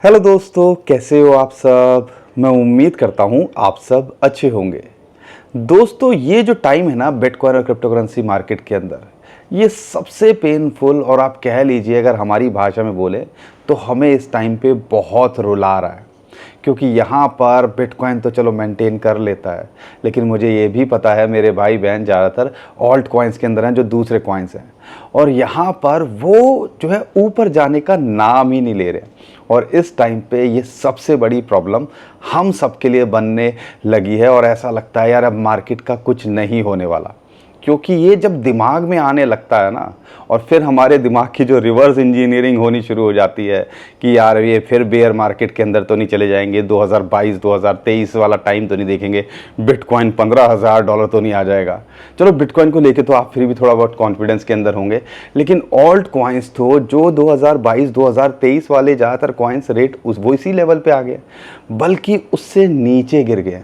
Hello दोस्तों, कैसे हो आप सब। मैं उम्मीद करता हूँ आप सब अच्छे होंगे। दोस्तों, ये जो टाइम है ना बिटकॉइन और क्रिप्टो करेंसी मार्केट के अंदर, ये सबसे पेनफुल और आप कह लीजिए अगर हमारी भाषा में बोले तो हमें इस टाइम पे बहुत रुला रहा है। क्योंकि यहाँ पर बिटकॉइन तो चलो मेंटेन कर लेता है, लेकिन मुझे ये भी पता है मेरे भाई बहन ज़्यादातर ऑल्ट कॉइन्स के अंदर हैं, जो दूसरे कॉइन्स हैं, और यहाँ पर वो जो है ऊपर जाने का नाम ही नहीं ले रहे। और इस टाइम पे ये सबसे बड़ी प्रॉब्लम हम सबके लिए बनने लगी है, और ऐसा लगता है यार अब मार्केट का कुछ नहीं होने वाला। क्योंकि ये जब दिमाग में आने लगता है ना, और फिर हमारे दिमाग की जो रिवर्स इंजीनियरिंग होनी शुरू हो जाती है कि यार ये फिर बेयर मार्केट के अंदर तो नहीं चले जाएंगे, 2022-2023 वाला टाइम तो नहीं देखेंगे, बिटकॉइन $15,000 तो नहीं आ जाएगा। चलो बिटकॉइन को लेके तो आप फिर भी थोड़ा बहुत कॉन्फिडेंस के अंदर होंगे, लेकिन ऑल्ट कॉइन्स तो जो 2022-2023 वाले ज़्यादातर कॉइन्स रेट वो इसी लेवल पे आ गए, बल्कि उससे नीचे गिर गए।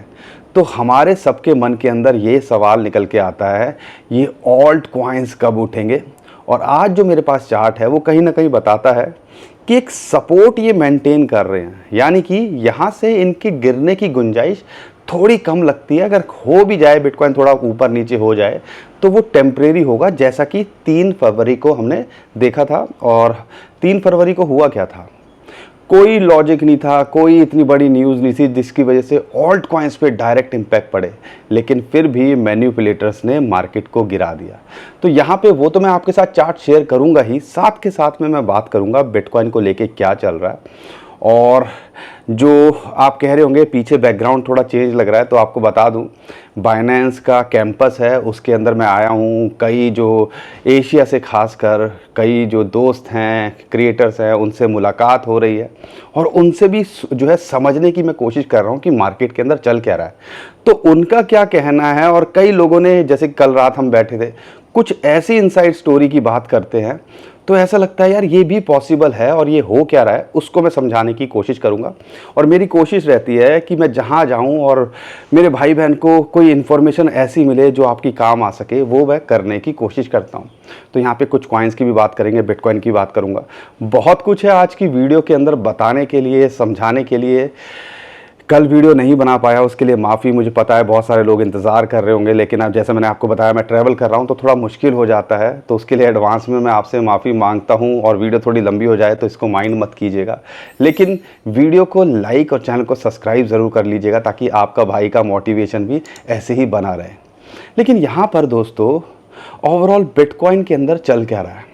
तो हमारे सबके मन के अंदर ये सवाल निकल के आता है, ये ऑल्ट कॉइन्स कब उठेंगे। और आज जो मेरे पास चार्ट है वो कहीं ना कहीं बताता है कि एक सपोर्ट ये मेंटेन कर रहे हैं, यानी कि यहाँ से इनके गिरने की गुंजाइश थोड़ी कम लगती है। अगर हो भी जाए बिटकॉइन थोड़ा ऊपर नीचे हो जाए तो वो टेम्परेरी होगा, जैसा कि 3 फरवरी को हमने देखा था। और 3 फरवरी को हुआ क्या था, कोई लॉजिक नहीं था, कोई इतनी बड़ी न्यूज़ नहीं थी जिसकी वजह से ऑल्ट कॉइन्स पे डायरेक्ट इम्पैक्ट पड़े, लेकिन फिर भी मैन्युपुलेटर्स ने मार्केट को गिरा दिया। तो यहाँ पे वो तो मैं आपके साथ चार्ट शेयर करूँगा ही, साथ के साथ में मैं बात करूँगा बिटकॉइन को लेके क्या चल रहा है। और जो आप कह रहे होंगे पीछे बैकग्राउंड थोड़ा चेंज लग रहा है, तो आपको बता दूं बाइनेंस का कैंपस है, उसके अंदर मैं आया हूं। कई जो एशिया से खासकर कई जो दोस्त हैं, क्रिएटर्स हैं, उनसे मुलाकात हो रही है, और उनसे भी जो है समझने की मैं कोशिश कर रहा हूं कि मार्केट के अंदर चल क्या रहा है, तो उनका क्या कहना है। और कई लोगों ने, जैसे कल रात हम बैठे थे, कुछ ऐसी इनसाइड स्टोरी की बात करते हैं, तो ऐसा लगता है यार ये भी पॉसिबल है, और ये हो क्या रहा है उसको मैं समझाने की कोशिश करूंगा। और मेरी कोशिश रहती है कि मैं जहां जाऊं और मेरे भाई बहन को कोई इन्फॉर्मेशन ऐसी मिले जो आपकी काम आ सके, वो मैं करने की कोशिश करता हूं। तो यहाँ पे कुछ कॉइन्स की भी बात करेंगे, बिटकॉइन की बात करूंगा, बहुत कुछ है आज की वीडियो के अंदर बताने के लिए, समझाने के लिए। कल वीडियो नहीं बना पाया उसके लिए माफ़ी, मुझे पता है बहुत सारे लोग इंतज़ार कर रहे होंगे, लेकिन अब जैसे मैंने आपको बताया मैं ट्रैवल कर रहा हूं तो थोड़ा मुश्किल हो जाता है, तो उसके लिए एडवांस में मैं आपसे माफ़ी मांगता हूं। और वीडियो थोड़ी लंबी हो जाए तो इसको माइंड मत कीजिएगा, लेकिन वीडियो को लाइक और चैनल को सब्सक्राइब ज़रूर कर लीजिएगा, ताकि आपका भाई का मोटिवेशन भी ऐसे ही बना रहे। लेकिन यहाँ पर दोस्तों ओवरऑल बिटकॉइन के अंदर चल क्या रहा है,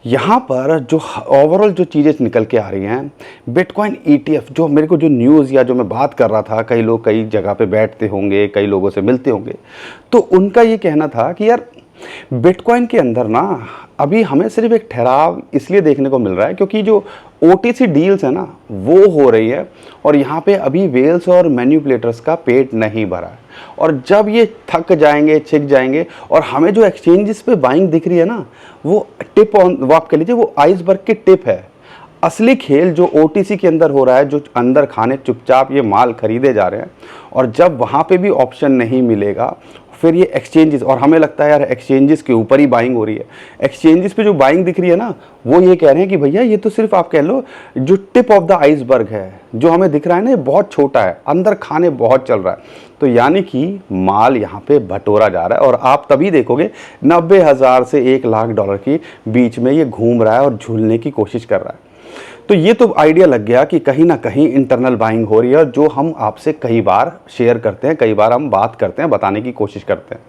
यहाँ पर जो ओवरऑल जो चीज़ें निकल के आ रही हैं, बिटकॉइन ETF, जो मेरे को जो न्यूज़ या जो मैं बात कर रहा था, कई लोग कई जगह पे बैठते होंगे, कई लोगों से मिलते होंगे, तो उनका ये कहना था कि यार बिटकॉइन के अंदर ना अभी हमें सिर्फ एक ठहराव इसलिए देखने को मिल रहा है क्योंकि जो OTC डील्स है ना वो हो रही है, और यहाँ पे अभी वेल्स और मैन्युपुलेटर्स का पेट नहीं भरा है। और जब ये थक जाएंगे, छिक जाएंगे, और हमें जो एक्सचेंजेस पे बाइंग दिख रही है ना, वो टिप ऑन, वो आप कह लीजिए वो आइसबर्ग की टिप है। असली खेल जो OTC के अंदर हो रहा है, जो अंदर खाने चुपचाप ये माल खरीदे जा रहे हैं, और जब वहाँ पे भी ऑप्शन नहीं मिलेगा, फिर ये एक्सचेंजेस, और हमें लगता है यार एक्सचेंजेस के ऊपर ही बाइंग हो रही है। एक्सचेंजेस पे जो बाइंग दिख रही है ना, वो ये कह रहे हैं कि भैया ये तो सिर्फ आप कह लो जो टिप ऑफ द आइसबर्ग है, जो हमें दिख रहा है ना ये बहुत छोटा है, अंदर खाने बहुत चल रहा है। तो यानी कि माल यहाँ पे बटोरा जा रहा है, और आप तभी देखोगे 90,000 से $1,00,000 की बीच में ये घूम रहा है और झूलने की कोशिश कर रहा है। तो ये तो आइडिया लग गया कि कहीं ना कहीं इंटरनल बाइंग हो रही है, जो हम आपसे कई बार शेयर करते हैं, कई बार हम बात करते हैं, बताने की कोशिश करते हैं।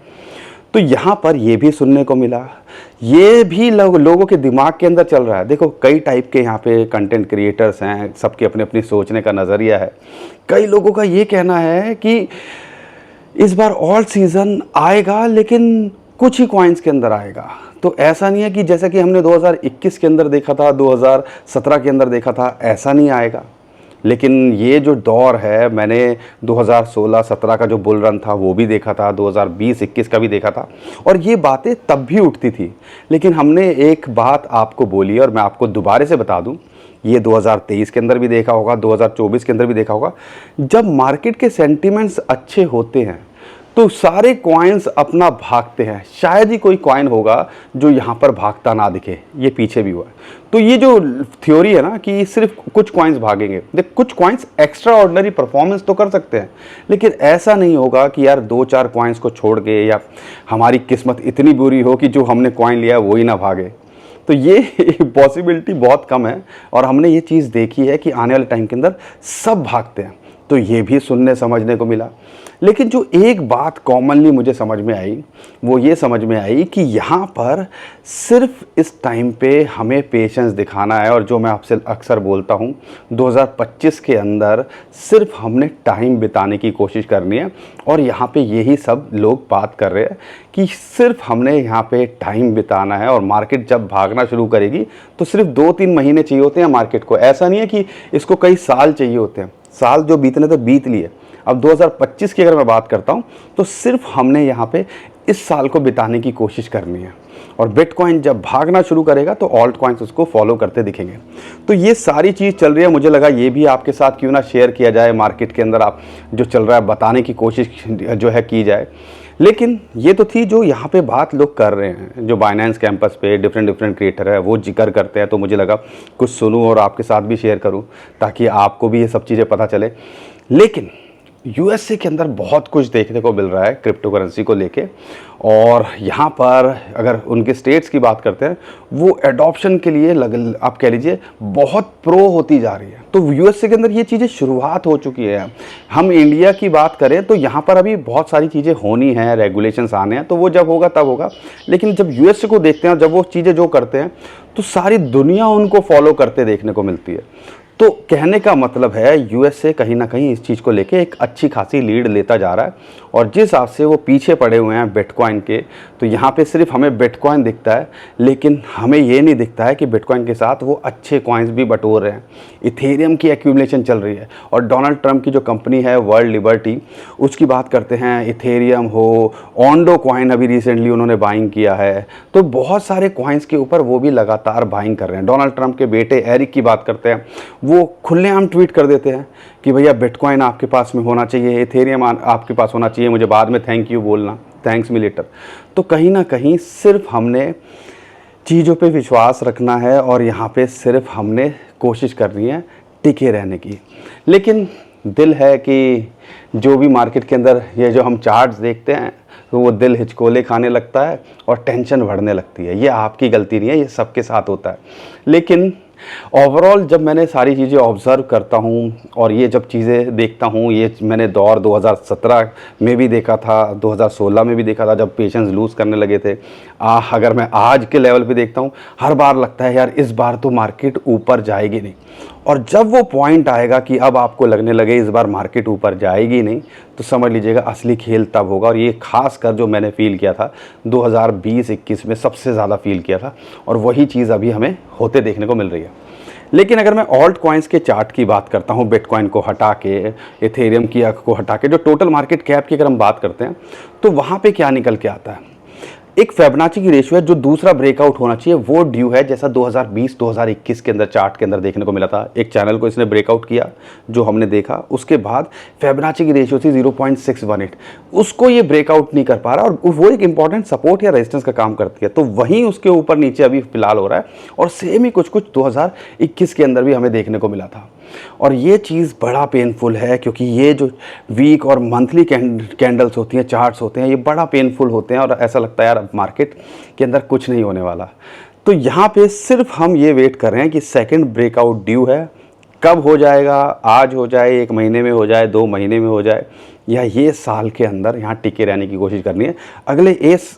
तो यहाँ पर ये भी सुनने को मिला, ये भी लोगों के दिमाग के अंदर चल रहा है। देखो कई टाइप के यहाँ पे कंटेंट क्रिएटर्स हैं, सबके अपने अपनी सोचने का नज़रिया है। कई लोगों का ये कहना है कि इस बार ऑल सीज़न आएगा, लेकिन कुछ ही कॉइन्स के अंदर आएगा। तो ऐसा नहीं है कि जैसा कि हमने 2021 के अंदर देखा था, 2017 के अंदर देखा था, ऐसा नहीं आएगा। लेकिन ये जो दौर है, मैंने 2016-17 का जो बुल रन था वो भी देखा था, 2020-21 का भी देखा था, और ये बातें तब भी उठती थी। लेकिन हमने एक बात आपको बोली, और मैं आपको दोबारा से बता दूं, ये 2023 के अंदर भी देखा होगा, 2024 के अंदर भी देखा होगा, जब मार्केट के सेंटिमेंट्स अच्छे होते हैं तो सारे कॉइन्स अपना भागते हैं, शायद ही कोई कॉइन होगा जो यहाँ पर भागता ना दिखे। ये पीछे भी हुआ है। तो ये जो थ्योरी है ना कि सिर्फ कुछ कॉइन्स भागेंगे, देख कुछ कॉइन्स एक्स्ट्रा ऑर्डिनरी परफॉर्मेंस तो कर सकते हैं, लेकिन ऐसा नहीं होगा कि यार 2-4 कॉइन्स को छोड़ के या हमारी किस्मत इतनी बुरी हो कि जो हमने कॉइन लिया वो ही ना भागे। तो ये पॉसिबिलिटी बहुत कम है, और हमने ये चीज़ देखी है कि आने वाले टाइम के अंदर सब भागते हैं। तो ये भी सुनने समझने को मिला। लेकिन जो एक बात कॉमनली मुझे समझ में आई, वो ये समझ में आई कि यहाँ पर सिर्फ इस टाइम पे हमें पेशेंस दिखाना है। और जो मैं आपसे अक्सर बोलता हूँ, 2025 के अंदर सिर्फ हमने टाइम बिताने की कोशिश करनी है। और यहाँ पे यही सब लोग बात कर रहे हैं कि सिर्फ हमने यहाँ पे टाइम बिताना है, और मार्केट जब भागना शुरू करेगी तो सिर्फ 2-3 महीने चाहिए होते हैं मार्केट को। ऐसा नहीं है कि इसको कई साल चाहिए होते हैं। साल जो बीतने तो बीत लिए। अब 2025 की अगर मैं बात करता हूँ तो सिर्फ हमने यहाँ पे इस साल को बिताने की कोशिश करनी है। और बिटकॉइन जब भागना शुरू करेगा तो ऑल्ट कॉइन्स उसको फॉलो करते दिखेंगे। तो ये सारी चीज़ चल रही है, मुझे लगा ये भी आपके साथ क्यों ना शेयर किया जाए। मार्केट के अंदर आप जो चल रहा है बताने की कोशिश जो है की जाए। लेकिन ये तो थी जो यहाँ पे बात लोग कर रहे हैं, जो बाइनेंस कैंपस पे डिफरेंट क्रिएटर है वो जिक्र करते हैं। तो मुझे लगा कुछ सुनूं और आपके साथ भी शेयर करूं, ताकि आपको भी ये सब चीज़ें पता चले। लेकिन यूएसए के अंदर बहुत कुछ देखने को मिल रहा है क्रिप्टो करेंसी को लेके। और यहाँ पर अगर उनके स्टेट्स की बात करते हैं, वो एडॉप्शन के लिए आप कह लीजिए बहुत प्रो होती जा रही है। तो यूएसए के अंदर ये चीज़ें शुरुआत हो चुकी है। हम इंडिया की बात करें तो यहाँ पर अभी बहुत सारी चीज़ें होनी हैं, रेगुलेशंस आने हैं, तो वो जब होगा तब होगा। लेकिन जब यूएसए को देखते हैं, जब वो चीज़ें जो करते हैं, तो सारी दुनिया उनको फॉलो करते देखने को मिलती है। तो कहने का मतलब है यूएसए कहीं ना कहीं इस चीज़ को लेके एक अच्छी खासी लीड लेता जा रहा है। और जिस हिसाब से वो पीछे पड़े हुए हैं बिटकॉइन के, तो यहाँ पे सिर्फ हमें बिटकॉइन दिखता है, लेकिन हमें ये नहीं दिखता है कि बिटकॉइन के साथ वो अच्छे कॉइन्स भी बटोर रहे हैं। इथेरियम की एक्यूमुलेशन चल रही है, और डोनाल्ड ट्रंप की जो कंपनी है वर्ल्ड लिबर्टी, उसकी बात करते हैं, इथेरियम हो, ऑन्डो कॉइन अभी रिसेंटली उन्होंने बाइंग किया है। तो बहुत सारे कॉइन्स के ऊपर वो भी लगातार बाइंग कर रहे हैं। डोनाल्ड ट्रंप के बेटे एरिक की बात करते हैं, वो खुलेआम ट्वीट कर देते हैं कि भैया बिटकॉइन आपके पास में होना चाहिए, इथेरियम आपके पास होना चाहिए, मुझे बाद में थैंक यू बोलना, थैंक्स मी लेटर। तो कहीं ना कहीं सिर्फ हमने चीज़ों पे विश्वास रखना है, और यहाँ पे सिर्फ हमने कोशिश करनी है टिके रहने की। लेकिन दिल है कि जो भी मार्केट के अंदर ये जो हम चार्ट्स देखते हैं, तो वो दिल हिचकोले खाने लगता है और टेंशन बढ़ने लगती है। ये आपकी गलती नहीं है, ये सबके साथ होता है। लेकिन ओवरऑल जब मैंने सारी चीज़ें ऑब्ज़र्व करता हूँ और ये जब चीज़ें देखता हूँ, ये मैंने दौर 2017 में भी देखा था, 2016 में भी देखा था, जब पेशेंस लूज़ करने लगे थे। अगर मैं आज के लेवल पे देखता हूँ, हर बार लगता है यार इस बार तो मार्केट ऊपर जाएगी नहीं। और जब वो पॉइंट आएगा कि अब आपको लगने लगे इस बार मार्केट ऊपर जाएगी नहीं, तो समझ लीजिएगा असली खेल तब होगा। और ये खास कर जो मैंने फील किया था 2020-21 में सबसे ज़्यादा फील किया था, और वही चीज़ अभी हमें होते देखने को मिल रही है। लेकिन अगर मैं ऑल्ट कॉइन्स के चार्ट की बात करता हूँ, बिटकॉइन को हटा के, इथेरियम की को हटा के, जो टोटल मार्केट कैप की अगर हम बात करते हैं, तो वहाँ पे क्या निकल के आता है, एक फिबोनाची की रेशियो है जो दूसरा ब्रेकआउट होना चाहिए, वो ड्यू है, जैसा 2020-2021 के अंदर चार्ट के अंदर देखने को मिला था। एक चैनल को इसने ब्रेकआउट किया जो हमने देखा, उसके बाद फिबोनाची की रेशियो थी 0.618, उसको ये ब्रेकआउट नहीं कर पा रहा, और वो एक इंपॉर्टेंट सपोर्ट या रेजिस्टेंस का काम करती है। तो वहीं उसके ऊपर नीचे अभी फिलहाल हो रहा है, और सेम ही कुछ 2021 के अंदर भी हमें देखने को मिला था। और ये चीज़ बड़ा पेनफुल है, क्योंकि ये जो वीक और मंथली कैंडल्स होती हैं, चार्ट्स होते हैं, ये बड़ा पेनफुल होते हैं, और ऐसा लगता है यार अब मार्केट के अंदर कुछ नहीं होने वाला। तो यहाँ पे सिर्फ हम ये वेट कर रहे हैं कि सेकंड ब्रेकआउट ड्यू है, कब हो जाएगा, आज हो जाए, 1 महीने में हो जाए, 2 महीने में हो जाए, या ये साल के अंदर यहाँ टिके रहने की कोशिश करनी है। अगले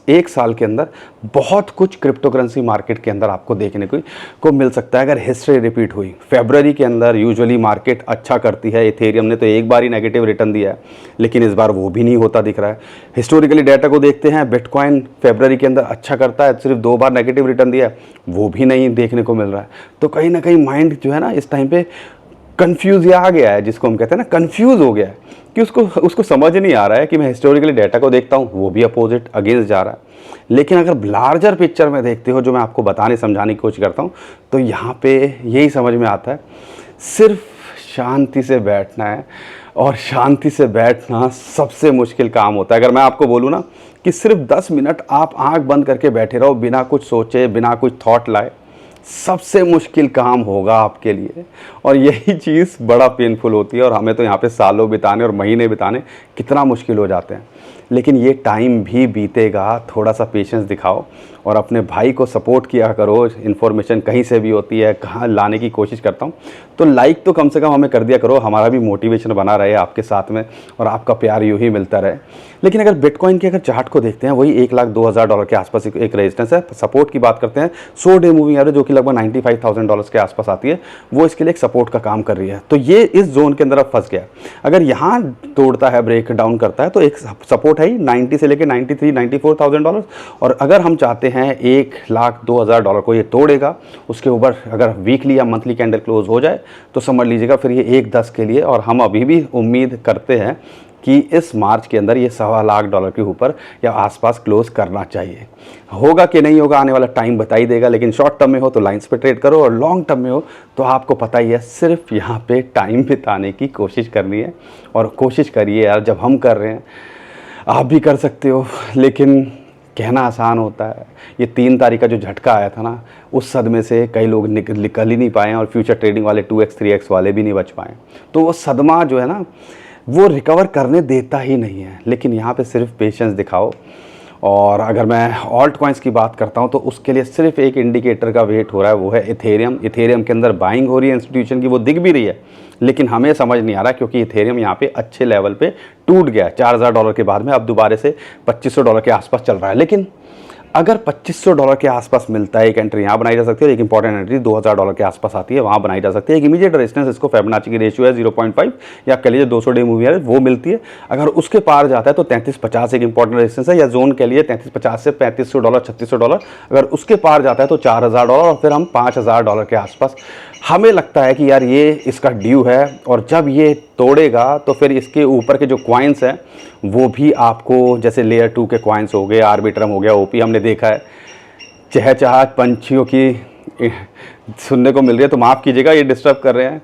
एक साल के अंदर बहुत कुछ क्रिप्टो करेंसी मार्केट के अंदर आपको देखने को मिल सकता है, अगर हिस्ट्री रिपीट हुई। फरवरी के अंदर यूजुअली मार्केट अच्छा करती है, इथेरियम ने तो एक बार ही नेगेटिव रिटर्न दिया है, लेकिन इस बार वो भी नहीं होता दिख रहा है। हिस्टोरिकली डाटा को देखते हैं, बिटकॉइन फरवरी के अंदर अच्छा करता है, सिर्फ 2 बार नेगेटिव रिटर्न दिया है, वो भी नहीं देखने को मिल रहा है। तो कहीं ना कहीं माइंड जो है ना इस टाइम पे कंफ्यूज आ गया है, जिसको हम कहते हैं ना, कंफ्यूज हो गया है, कि उसको समझ नहीं आ रहा है कि मैं हिस्टोरिकली डाटा को देखता हूँ, वो भी अपोजिट अगेंस्ट जा रहा है। लेकिन अगर लार्जर पिक्चर में देखते हो, जो मैं आपको बताने समझाने की कोशिश करता हूँ, तो यहाँ पे यही समझ में आता है, सिर्फ शांति से बैठना है, और शांति से बैठना सबसे मुश्किल काम होता है। अगर मैं आपको बोलूँ ना कि सिर्फ 10 मिनट आप आंख बंद करके बैठे रहो बिना कुछ सोचे, बिना कुछ थॉट लाए, सबसे मुश्किल काम होगा आपके लिए। और यही चीज़ बड़ा पेनफुल होती है, और हमें तो यहाँ पे सालों बिताने और महीने बिताने कितना मुश्किल हो जाते हैं। लेकिन ये टाइम भी बीतेगा, थोड़ा सा पेशेंस दिखाओ और अपने भाई को सपोर्ट किया करो। इन्फॉर्मेशन कहीं से भी होती है, कहाँ लाने की कोशिश करता हूँ, तो लाइक तो कम से कम हमें कर दिया करो, हमारा भी मोटिवेशन बना रहे आपके साथ में और आपका प्यार यूँ ही मिलता रहे। लेकिन अगर बिटकॉइन के अगर चार्ट को देखते हैं, वही $1,02,000 के आसपास एक रेजिस्टेंस है। सपोर्ट की बात करते हैं, 100 डे मूविंग एवरेज जो कि लगभग $95,000 के आसपास आती है, वो इसके लिए एक सपोर्ट का काम कर रही है। तो ये इस जोन के अंदर अब फंस गया। अगर यहाँ तोड़ता है, ब्रेक डाउन करता है, तो एक सपोर्ट है 90 से लेकर $93,000-94,000। और अगर हम चाहते हैं $1,02,000 को ये तोड़ेगा, उसके ऊपर अगर वीकली या मंथली कैंडल क्लोज हो जाए तो समझ लीजिएगा फिर ये 1,10 के लिए। और हम अभी भी उम्मीद करते हैं कि इस मार्च के अंदर ये $1,25,000 के ऊपर या आसपास क्लोज करना चाहिए। होगा कि नहीं होगा आने वाला टाइम बता ही देगा। लेकिन शॉर्ट टर्म में हो तो लाइंस पे ट्रेड करो, और लॉन्ग टर्म में हो तो आपको पता ही है, सिर्फ यहाँ पे टाइम बिताने की कोशिश करनी है। और कोशिश करिए यार, जब हम कर रहे हैं आप भी कर सकते हो। लेकिन कहना आसान होता है। ये 3 तारीख का जो झटका आया था ना, उस सदमे से कई लोग निकल ही नहीं पाए, और फ्यूचर ट्रेडिंग वाले 2x 3x वाले भी नहीं बच पाए। तो वो सदमा जो है ना, वो रिकवर करने देता ही नहीं है। लेकिन यहाँ पे सिर्फ पेशेंस दिखाओ। और अगर मैं ऑल्ट कॉइन्स की बात करता हूँ तो उसके लिए सिर्फ एक इंडिकेटर का वेट हो रहा है, वो है इथेरियम। इथेरियम के अंदर बाइंग हो रही है इंस्टीट्यूशन की, वो दिख भी रही है, लेकिन हमें समझ नहीं आ रहा, क्योंकि इथेरियम यहाँ पे अच्छे लेवल पे टूट गया $4,000 के बाद में, अब दोबारा से $2,500 के आसपास चल रहा है। लेकिन अगर $2,500 के आसपास मिलता है, एक एंट्री यहाँ बनाई जा सकती है, एक इंपॉर्टेंट एंट्री $2,000 के आसपास आती है, वहाँ बनाई जा सकती है। एक इमीडिएट रेजिस्टेंस, इसको फिबोनाची की रेशियो है 0.5, या कह लीजिए 200 डे मूवी है, वो मिलती है। अगर उसके पार जाता है तो 3350 एक इंपॉर्टेंट रेजिस्टेंस है, या जोन के लिए 3350 से $3,500 $3,600। अगर उसके पार जाता है तो $4,000, और फिर हम $5,000 के आसपास हमें लगता है कि यार ये इसका ड्यू है। और जब ये तोड़ेगा तो फिर इसके ऊपर के जो कॉइन्स हैं वो भी आपको, जैसे लेयर 2 के कॉइन्स हो गए, आर्बिट्रम हो गया, ओपी हमने देखा है, चहचहाट पंछियों की सुनने को मिल रही है। तो माफ़ कीजिएगा, ये डिस्टर्ब कर रहे हैं,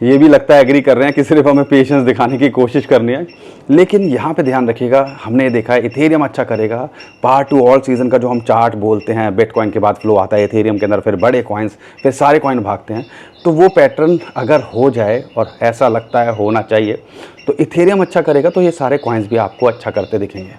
ये भी लगता है एग्री कर रहे हैं कि सिर्फ हमें पेशेंस दिखाने की कोशिश करनी है। लेकिन यहाँ पे ध्यान रखिएगा, हमने देखा है इथेरियम अच्छा करेगा। पार्ट 2 ऑल सीजन का जो हम चार्ट बोलते हैं, बिटकॉइन के बाद फ्लो आता है इथेरियम के अंदर, फिर बड़े कॉइन्स, फिर सारे कॉइन भागते हैं। तो वो पैटर्न अगर हो जाए, और ऐसा लगता है होना चाहिए, तो इथेरियम अच्छा करेगा, तो ये सारे कॉइन्स भी आपको अच्छा करते दिखेंगे।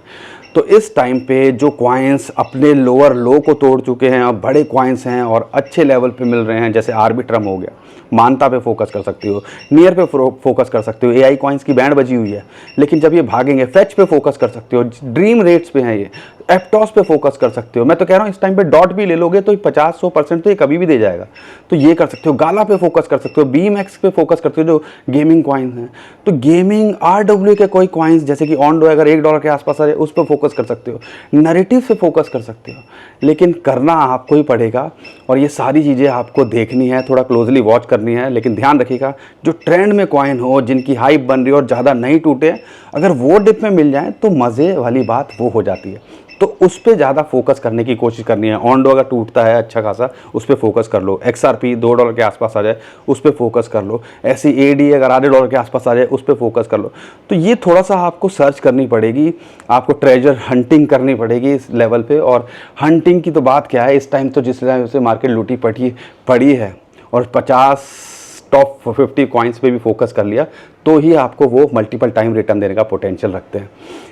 तो इस टाइम पे जो कॉइन्स अपने लोअर लो को तोड़ चुके हैं, अब बड़े कॉइन्स हैं और अच्छे लेवल पे मिल रहे हैं, जैसे आर्बिट्रम हो गया, मानता पे फोकस कर सकते हो, नियर पे फोकस कर सकते हो, एआई कॉइन्स की बैंड बजी हुई है, लेकिन जब ये भागेंगे फेच पे फोकस कर सकते हो, ड्रीम रेट्स पे हैं ये, एप्टॉस पे फोकस कर सकते हो। मैं तो कह रहा हूँ इस टाइम पे डॉट भी ले लोगे तो 50-100% तो ये कभी भी दे जाएगा, तो ये कर सकते हो। गाला पे फोकस कर सकते हो, बीएमएक्स पे फोकस करते हो, जो गेमिंग कॉइन्स हैं। तो गेमिंग आरडब्ल्यू के कोई कॉइन्स जैसे कि ऑनडो अगर $1 के आसपास आ जाए, उस पर फोकस कर सकते हो, नैरेटिव से फोकस कर सकते हो। लेकिन करना आपको ही पड़ेगा, और ये सारी चीज़ें आपको देखनी है, थोड़ा क्लोजली वॉच करनी है। लेकिन ध्यान रखिएगा, जो ट्रेंड में कॉइन हो, जिनकी हाइप बन रही हो और ज़्यादा नहीं टूटे, अगर वो डिप में मिल जाए तो मज़े वाली बात वो हो जाती है। तो उस पर ज़्यादा फोकस करने की कोशिश करनी है। ऑनडो अगर टूटता है अच्छा खासा, उस पर फोकस कर लो। XRP $2 के आसपास आ जाए, उस पर फोकस कर लो। ऐसी AD अगर $0.5 के आसपास आ जाए, उस पर फोकस कर लो। तो ये थोड़ा सा आपको सर्च करनी पड़ेगी, आपको ट्रेजर हंटिंग करनी पड़ेगी इस लेवल पे। और हंटिंग की तो बात क्या है, इस टाइम तो जिस तरह से मार्केट लूटी पड़ी है, और 50 टॉप 50 कॉइन्स पे भी फोकस कर लिया, तो ही आपको वो मल्टीपल टाइम रिटर्न देने का पोटेंशियल रखते हैं।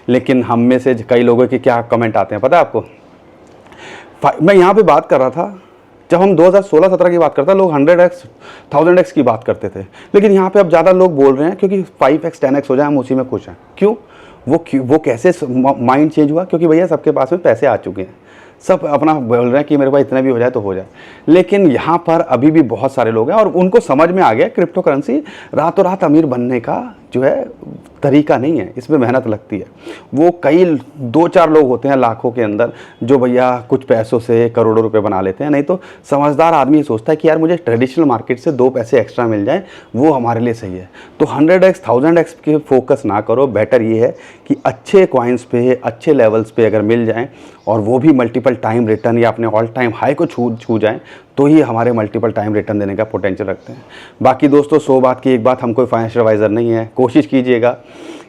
लेकिन हम में से कई लोगों के क्या कमेंट आते हैं पता है आपको? मैं यहाँ पे बात कर रहा था, जब हम 2016-17 की बात करते हैं, लोग 100x 1000x की बात करते थे। लेकिन यहाँ पे अब ज़्यादा लोग बोल रहे हैं क्योंकि 5x 10x हो जाए, हम उसी में खुश हैं। क्यों? वो कैसे माइंड चेंज हुआ? क्योंकि भैया सबके पास में पैसे आ चुके हैं, सब अपना बोल रहे हैं कि मेरे पास इतना भी हो जाए तो हो जाए। लेकिन यहाँ पर अभी भी बहुत सारे लोग हैं और उनको समझ में आ गया क्रिप्टो करेंसी रातों रात अमीर बनने का जो है तरीका नहीं है, इसमें मेहनत लगती है। वो कई 2-4 लोग होते हैं लाखों के अंदर जो भैया कुछ पैसों से करोड़ों रुपए बना लेते हैं। नहीं तो समझदार आदमी ये सोचता है कि यार मुझे ट्रेडिशनल मार्केट से 2 पैसे एक्स्ट्रा मिल जाए, वो हमारे लिए सही है। तो 100x 1000x के फोकस ना करो, बेटर ये है कि अच्छे कॉइन्स पे अच्छे लेवल्स पे अगर मिल जाएं और वो भी मल्टीपल टाइम रिटर्न या अपने ऑल टाइम हाई को छू जाएं, तो ही हमारे मल्टीपल टाइम रिटर्न देने का पोटेंशियल रखते हैं। बाकी दोस्तों 100 बात की एक बात, हम कोई फाइनेंशियल एडवाइज़र नहीं है। कोशिश कीजिएगा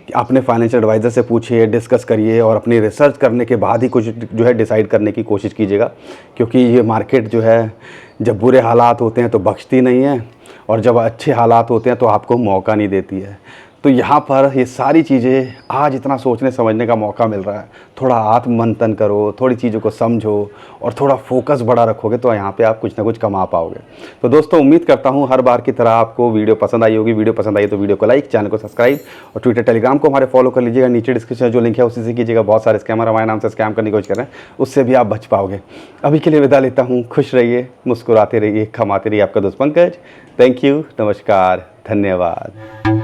कि अपने फाइनेंशियल एडवाइज़र से पूछिए, डिस्कस करिए और अपनी रिसर्च करने के बाद ही कुछ जो है डिसाइड करने की कोशिश कीजिएगा, क्योंकि ये मार्केट जो है जब बुरे हालात होते हैं तो बख्शती नहीं है, और जब अच्छे हालात होते हैं तो आपको मौका नहीं देती है। तो यहाँ पर ये सारी चीज़ें आज इतना सोचने समझने का मौका मिल रहा है। थोड़ा आत्ममंथन करो, थोड़ी चीज़ों को समझो और थोड़ा फोकस बड़ा रखोगे तो यहाँ पे आप कुछ ना कुछ कमा पाओगे। तो दोस्तों उम्मीद करता हूँ हर बार की तरह आपको वीडियो पसंद आई होगी। वीडियो पसंद आई तो वीडियो को लाइक, चैनल को सब्सक्राइब और ट्विटर टेलीग्राम को हमारे फॉलो कर लीजिएगा। नीचे डिस्क्रिप्शन जो लिंक है उसी से कीजिएगा। बहुत सारे स्कैमर हमारे नाम से स्कैम करने की कोशिश कर रहे हैं, उससे भी आप बच पाओगे। अभी के लिए विदा लेता हूँ। खुश रहिए, मुस्कुराते रहिए, कमाते रहिए। आपका दोस्त पंकज। थैंक यू, नमस्कार, धन्यवाद।